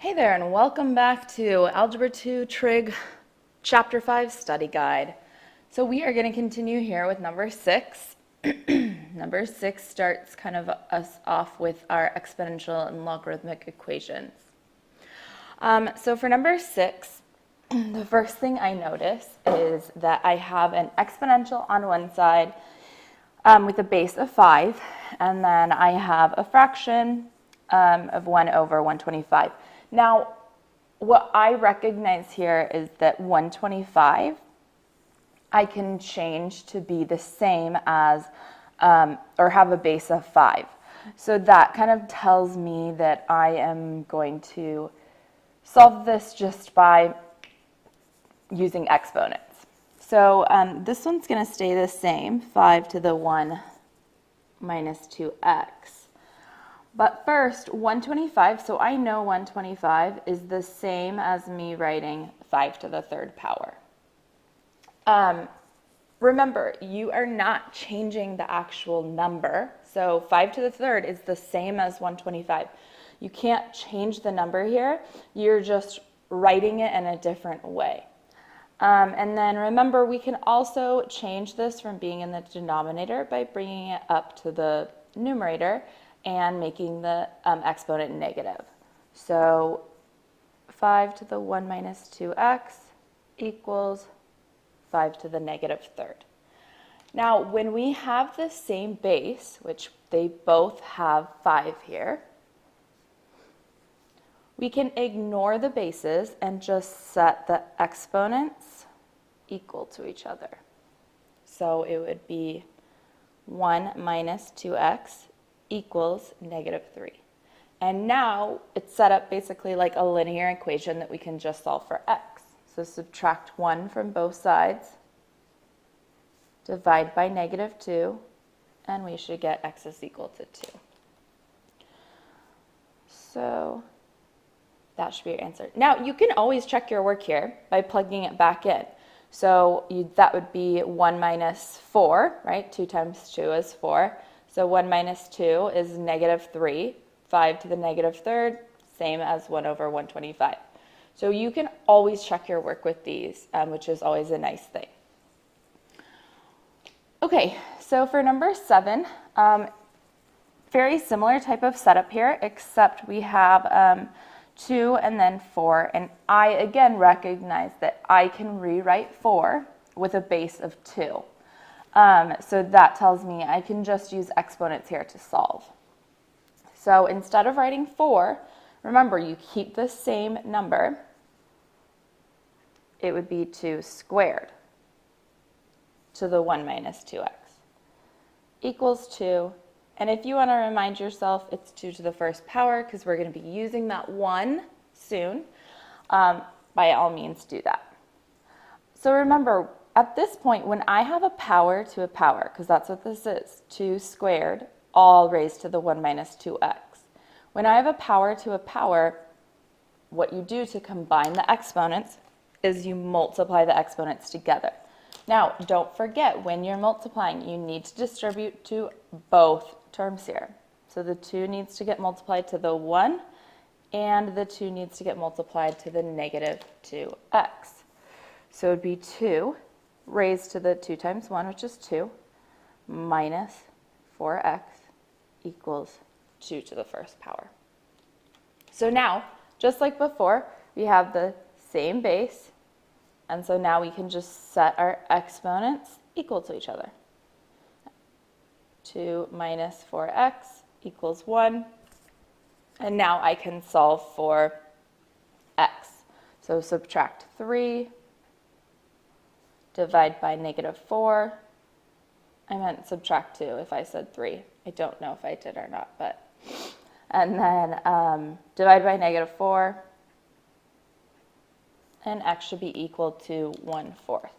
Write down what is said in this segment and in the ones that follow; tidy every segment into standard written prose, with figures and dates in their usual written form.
Hey there, and welcome back to Algebra 2 Trig Chapter 5 Study Guide. So we are going to continue here with number 6. Number 6 starts kind of us off with our exponential and logarithmic equations. So for number 6, the first thing I notice is that I have an exponential on one side with a base of 5, and then I have a fraction of 1 over 125. Now, what I recognize here is that 125 I can change to be the same as, or have a base of 5. So that kind of tells me that I am going to solve this just by using exponents. So this one's going to stay the same, 5 to the 1 minus 2x. But first, 125, so I know 125 is the same as me writing 5 to the third power. Remember, you are not changing the actual number. So 5 to the third is the same as 125. You can't change the number here. You're just writing it in a different way. And then remember, we can also change this from being in the denominator by bringing it up to the numerator and making the exponent negative. So 5 to the 1 minus 2x equals 5 to the negative third. Now, when we have the same base, which they both have 5 here, we can ignore the bases and just set the exponents equal to each other. So it would be 1 minus 2x equals negative 3. And now it's set up basically like a linear equation that we can just solve for x. So subtract 1 from both sides, divide by negative 2, and we should get x is equal to 2. So that should be your answer. Now you can always check your work here by plugging it back in. So that would be 1 minus 4, right? 2 times 2 is 4. So 1 minus 2 is negative 3. 5 to the negative third, same as 1 over 125. So you can always check your work with these, which is always a nice thing. Okay, so for number 7, very similar type of setup here, except we have 2 and then 4. And I, again, recognize that I can rewrite 4 with a base of 2. So that tells me I can just use exponents here to solve. So instead of writing 4, remember, you keep the same number. It would be 2 squared to the 1 minus 2x equals 2. And if you want to remind yourself, it's 2 to the first power because we're going to be using that 1 soon. By all means, do that. So remember, at this point, when I have a power to a power, because that's what this is, 2 squared, all raised to the 1 minus 2x. When I have a power to a power, what you do to combine the exponents is you multiply the exponents together. Now, don't forget, when you're multiplying, you need to distribute to both terms here. So the 2 needs to get multiplied to the 1, and the 2 needs to get multiplied to the negative 2x. So it would be 2 raised to the 2 times 1, which is 2, minus 4x equals 2 to the first power. So now, just like before, we have the same base, and so now we can just set our exponents equal to each other. 2 minus 4x equals 1, and now I can solve for x. So subtract 3, divide by negative 4. I meant subtract 2 if I said 3. I don't know if I did or not, but. And then divide by negative 4. And x should be equal to 1/4.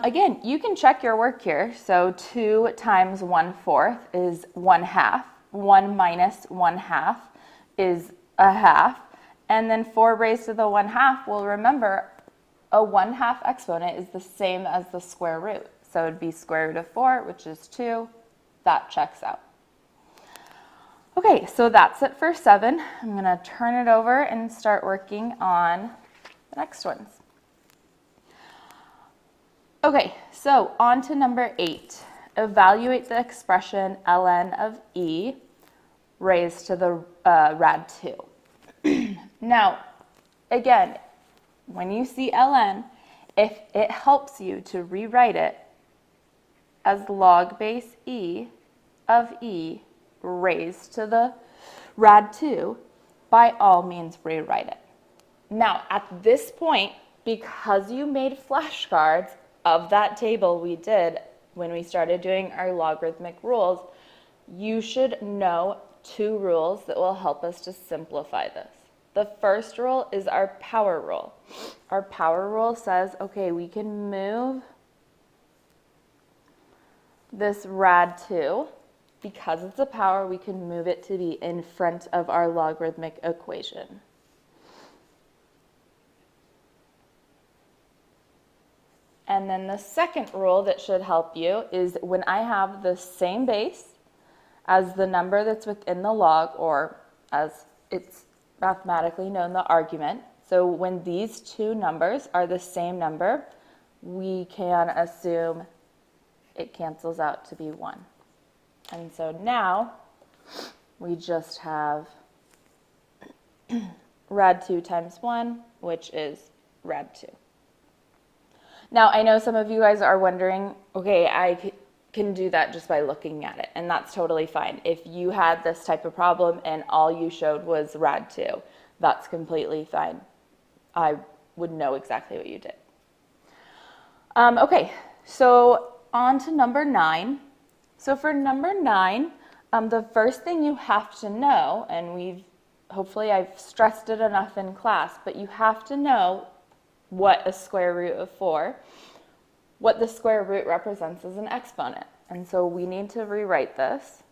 Again, you can check your work here. So 2 times 1/4 is 1/2. 1 minus 1/2 is a half. And then 4 raised to the 1/2, well, remember, a 1/2 exponent is the same as the square root. So it would be square root of 4, which is 2. that checks out. Okay, so that's it for 7. I'm going to turn it over and start working on the next ones. Okay, so on to number 8. Evaluate the expression ln of e raised to the rad 2. Now, again, when you see ln, if it helps you to rewrite it as log base e of e raised to the rad 2, by all means rewrite it. Now, at this point, because you made flashcards of that table we did when we started doing our logarithmic rules, you should know 2 rules that will help us to simplify this. The first rule is our power rule. Our power rule says, okay, we can move this rad 2. Because it's a power, we can move it to be in front of our logarithmic equation. And then the second rule that should help you is when I have the same base as the number that's within the log, or as it's mathematically known, the argument. So when these 2 numbers are the same number, we can assume it cancels out to be 1. And so now we just have rad 2 times 1, which is rad 2. Now, I know some of you guys are wondering, okay, I can do that just by looking at it, and that's totally fine. If you had this type of problem and all you showed was rad 2, that's completely fine. I would know exactly what you did. Okay, so on to number 9. So for number 9, the first thing you have to know, and hopefully I've stressed it enough in class, but you have to know what a square root of 4, what the square root represents as an exponent. And so we need to rewrite this.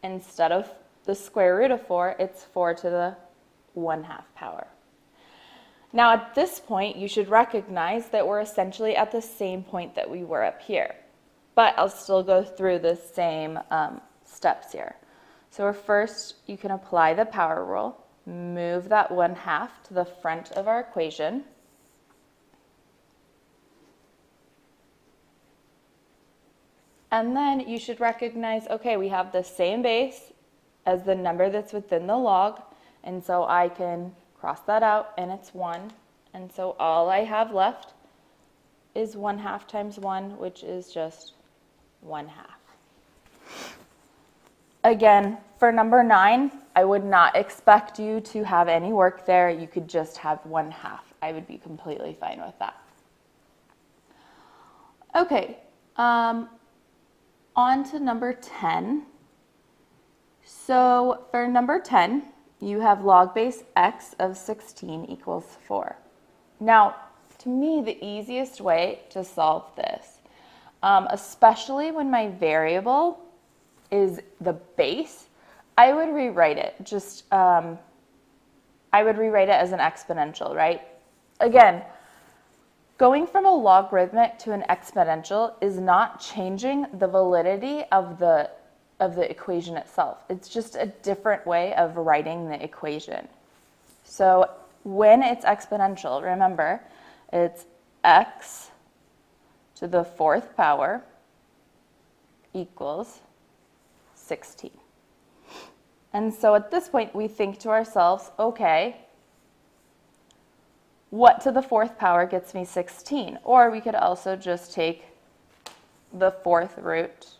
Instead of the square root of 4, it's 4 to the 1/2 power. Now at this point, you should recognize that we're essentially at the same point that we were up here. But I'll still go through the same steps here. So first, you can apply the power rule. Move that 1/2 to the front of our equation. And then you should recognize, okay, we have the same base as the number that's within the log, and so I can cross that out, and it's 1. And so all I have left is 1/2 times 1, which is just 1/2. Again, for number 9, I would not expect you to have any work there. You could just have 1/2. I would be completely fine with that. Okay, on to number 10. So for number 10, you have log base x of 16 equals 4. Now, to me, the easiest way to solve this, especially when my variable is the base, I would rewrite it. I would rewrite it as an exponential, right? Again, going from a logarithmic to an exponential is not changing the validity of the equation itself. It's just a different way of writing the equation. So when it's exponential, remember, it's x to the 4th power equals 16. And so at this point, we think to ourselves, okay, what to the 4th power gets me 16? Or we could also just take the 4th root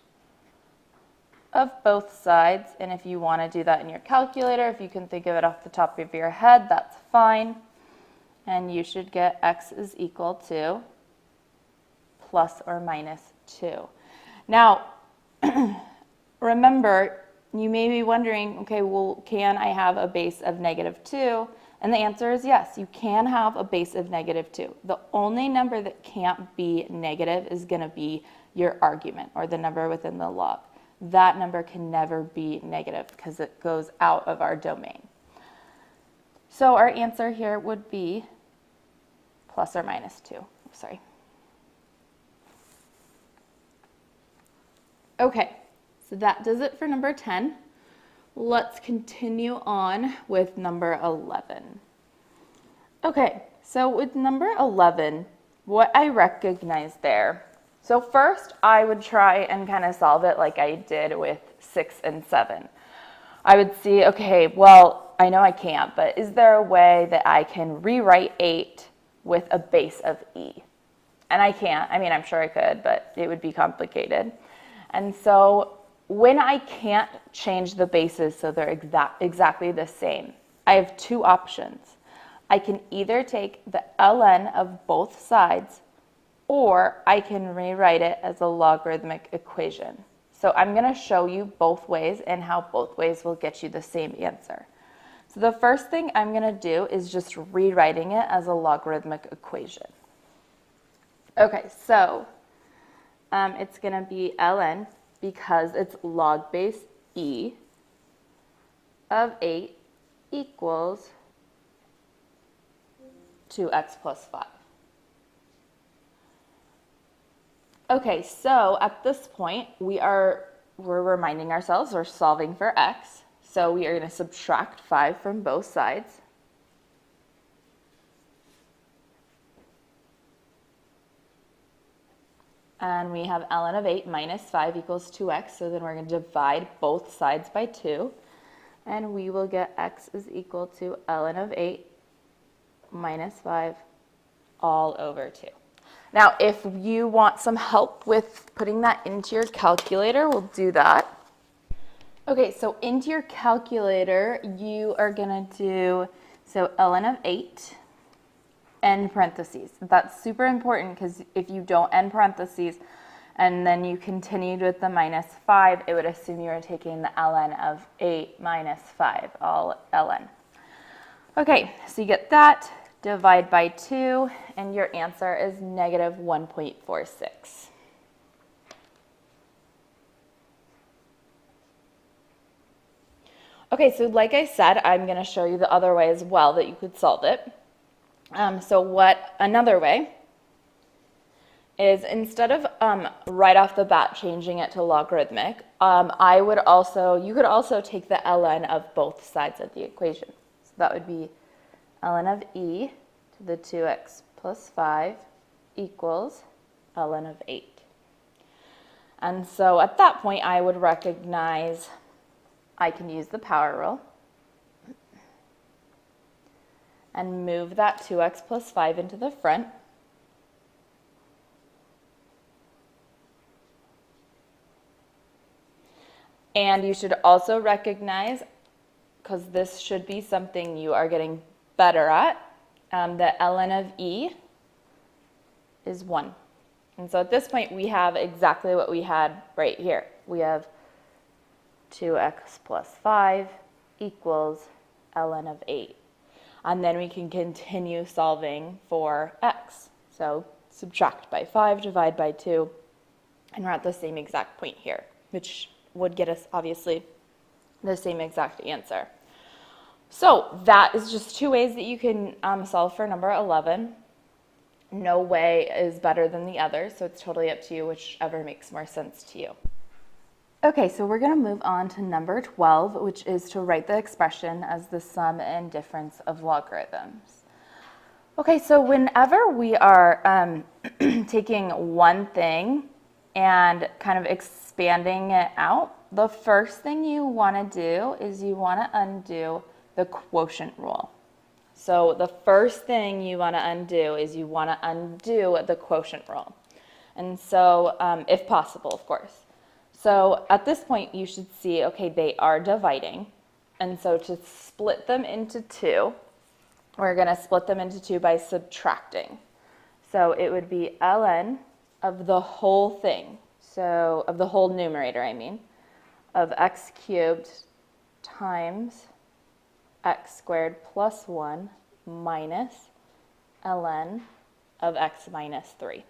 of both sides. And if you want to do that in your calculator, if you can think of it off the top of your head, that's fine. And you should get x is equal to plus or minus 2. Now, remember, you may be wondering, okay, well, can I have a base of -2? And the answer is yes, you can have a base of -2. The only number that can't be negative is going to be your argument, or the number within the log. That number can never be negative because it goes out of our domain. So our answer here would be plus or minus 2. Sorry. Okay, so that does it for number 10. Let's continue on with number 11. Okay, so with number 11, what I recognize there, so first I would try and kind of solve it like I did with 6 and 7. I would see, okay, well, I know I can't, but is there a way that I can rewrite 8 with a base of e? And I can't. I mean, I'm sure I could, but it would be complicated. And so when I can't change the bases so they're exactly the same, I have two options. I can either take the ln of both sides, or I can rewrite it as a logarithmic equation. So I'm going to show you both ways and how both ways will get you the same answer. So the first thing I'm going to do is just rewriting it as a logarithmic equation. Okay, so it's going to be ln, because it's log base e of 8 equals 2x plus 5. Okay, so at this point, we're reminding ourselves we're solving for x. So we are going to subtract 5 from both sides. And we have ln of 8 minus 5 equals 2x. So then we're going to divide both sides by 2. And we will get x is equal to ln of 8 minus 5 all over 2. Now, if you want some help with putting that into your calculator, we'll do that. Okay, so into your calculator, you are going to do, so ln of 8, end parentheses. That's super important because if you don't end parentheses and then you continued with the minus 5, it would assume you were taking the ln of 8 minus 5, all ln. Okay, so you get that. Divide by 2, and your answer is negative 1.46. Okay, so like I said, I'm going to show you the other way as well that you could solve it. Another way is instead of right off the bat changing it to logarithmic, you could also take the ln of both sides of the equation. So that would be ln of e to the 2x plus 5 equals ln of 8. And so at that point, I would recognize I can use the power rule and move that 2x plus 5 into the front. And you should also recognize, because this should be something you are getting better at, that ln of e is 1. And so at this point, we have exactly what we had right here. We have 2x plus 5 equals ln of 8. And then we can continue solving for x. So subtract by 5, divide by 2, and we're at the same exact point here, which would get us, obviously, the same exact answer. So that is just two ways that you can solve for number 11. No way is better than the other, so it's totally up to you, whichever makes more sense to you. Okay, so we're going to move on to number 12, which is to write the expression as the sum and difference of logarithms. Okay, so whenever we are taking one thing and kind of expanding it out, the first thing you want to do is you want to undo the quotient rule. So the first thing you want to undo is you want to undo the quotient rule. And so, if possible, of course. So at this point, you should see, okay, they are dividing. And so to split them into 2, we're going to split them into 2 by subtracting. So it would be ln of the whole thing, so of the whole numerator, I mean, of x cubed times x squared plus 1 minus ln of x minus 3.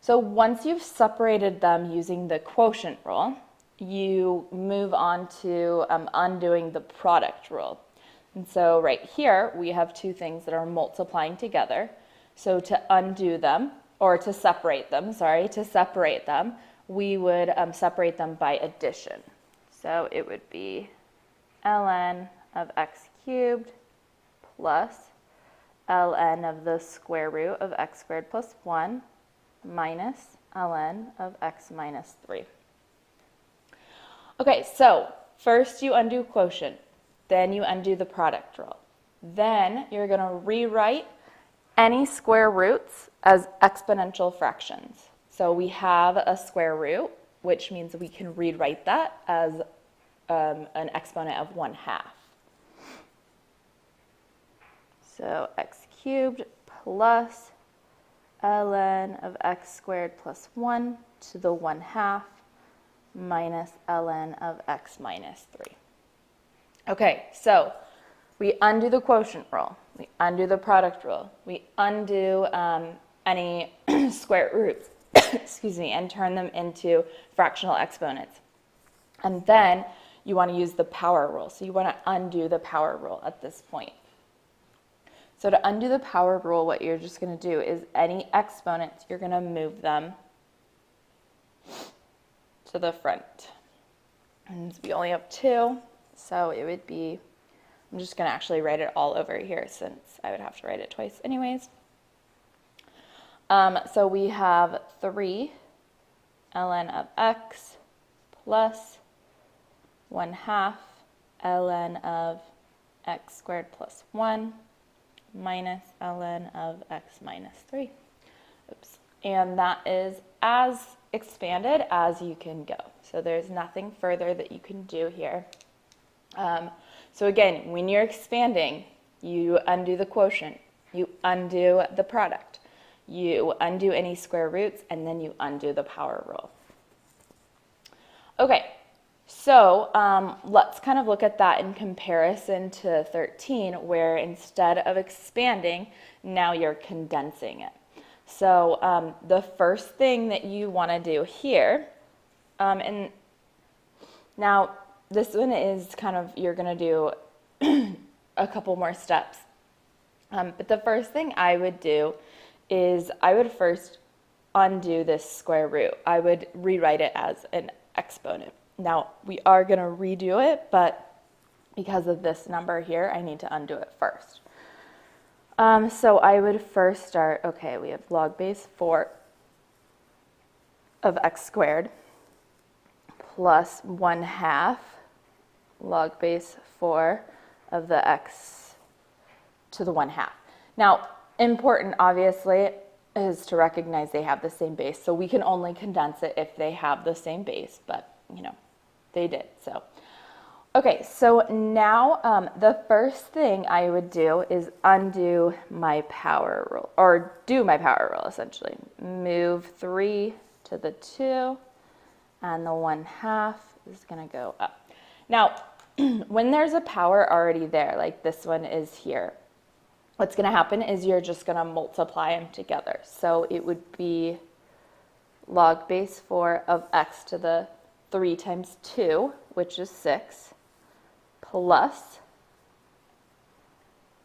So once you've separated them using the quotient rule, you move on to undoing the product rule. And so right here, we have two things that are multiplying together. So to undo them, or to separate them, we would separate them by addition. So it would be ln of x cubed plus ln of the square root of x squared plus 1 minus ln of x minus 3. Okay, so first you undo quotient, then you undo the product rule. Then you're going to rewrite any square roots as exponential fractions. So we have a square root, which means we can rewrite that as an exponent of 1/2. So x cubed plus ln of x squared plus 1 to the 1/2 minus ln of x minus 3. Okay, so we undo the quotient rule, we undo the product rule, we undo any square roots, excuse me, and turn them into fractional exponents. And then you want to use the power rule. So you want to undo the power rule at this point. So to undo the power rule, what you're just going to do is any exponents, you're going to move them to the front. And we only have 2, so it would be, I'm just going to actually write it all over here since I would have to write it twice anyways. So we have 3 ln of x plus 1/2 ln of x squared plus 1 minus ln of x minus 3. Oops. And that is as expanded as you can go. So there's nothing further that you can do here. So again, when you're expanding, you undo the quotient, you undo the product, you undo any square roots, and then you undo the power rule. Okay, so let's kind of look at that in comparison to 13, where instead of expanding, now you're condensing it. So the first thing that you want to do here, and now this one is kind of, you're going to do a couple more steps. But the first thing I would do is I would first undo this square root. I would rewrite it as an exponent. Now, we are going to redo it, but because of this number here, I need to undo it first. So I would first start, okay, we have log base 4 of x squared plus 1/2 log base 4 of the x to the 1/2. Now, important, obviously, is to recognize they have the same base. So we can only condense it if they have the same base, but, you know, they did. So, okay, so now the first thing I would do is undo my power rule, or do my power rule, essentially. Move 3 to the 2, and the 1/2 is going to go up. Now, when there's a power already there, like this one is here, what's going to happen is you're just going to multiply them together. So it would be log base 4 of x to the 3 times 2, which is 6, plus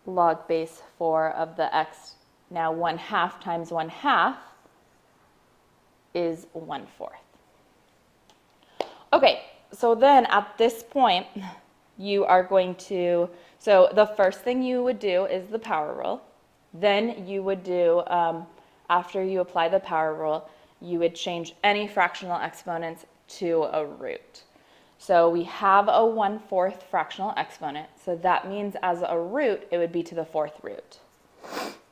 log base 4 of the x, now 1/2 times 1/2 is 1/4. Okay, so then at this point, you are going to, so the first thing you would do is the power rule. Then you would do, after you apply the power rule, you would change any fractional exponents to a root. So we have a 1/4 fractional exponent, so that means as a root, it would be to the 4th root.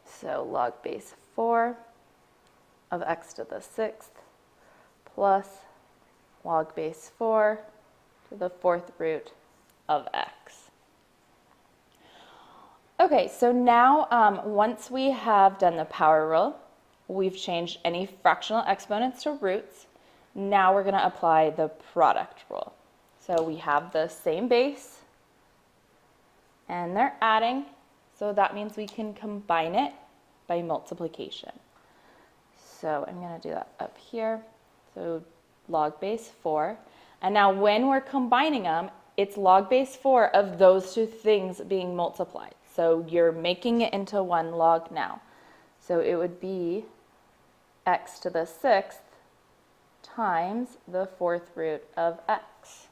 So log base 4 of x to the 6th plus log base 4 to the 4th root of x. Okay, so now once we have done the power rule, we've changed any fractional exponents to roots. Now we're going to apply the product rule. So we have the same base, and they're adding, so that means we can combine it by multiplication. So I'm going to do that up here. So log base 4. And now when we're combining them, it's log base 4 of those two things being multiplied. So you're making it into one log now. So it would be x to the 6th times the fourth root of x.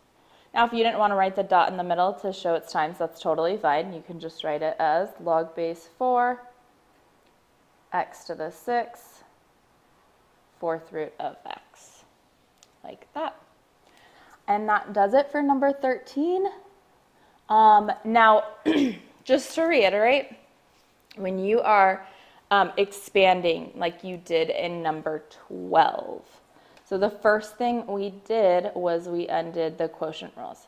Now, if you didn't want to write the dot in the middle to show its times, that's totally fine. You can just write it as log base 4, x to the 6, fourth root of x, like that. And that does it for number 13. Now, just to reiterate, when you are expanding like you did in number 12, so the first thing we did was we undid the quotient rules.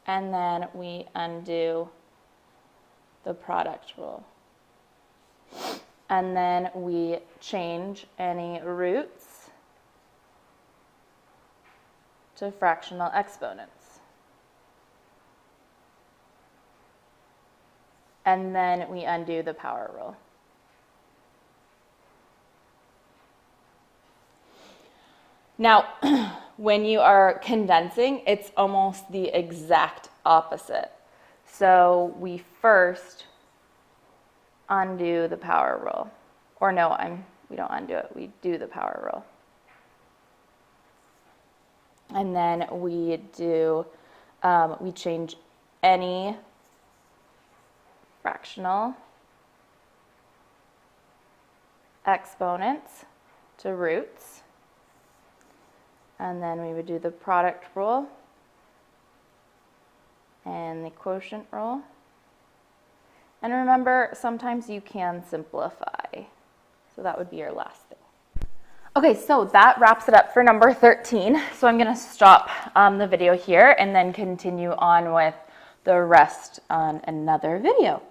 And then we undo the product rule. And then we change any roots to fractional exponents. And then we undo the power rule. Now, when you are condensing, it's almost the exact opposite. So we first undo the power rule. Or no, we don't undo it, we do the power rule. And then we change any fractional exponents to roots. And then we would do the product rule and the quotient rule. And remember, sometimes you can simplify. So that would be your last thing. Okay, so that wraps it up for number 13. So I'm going to stop the video here and then continue on with the rest on another video.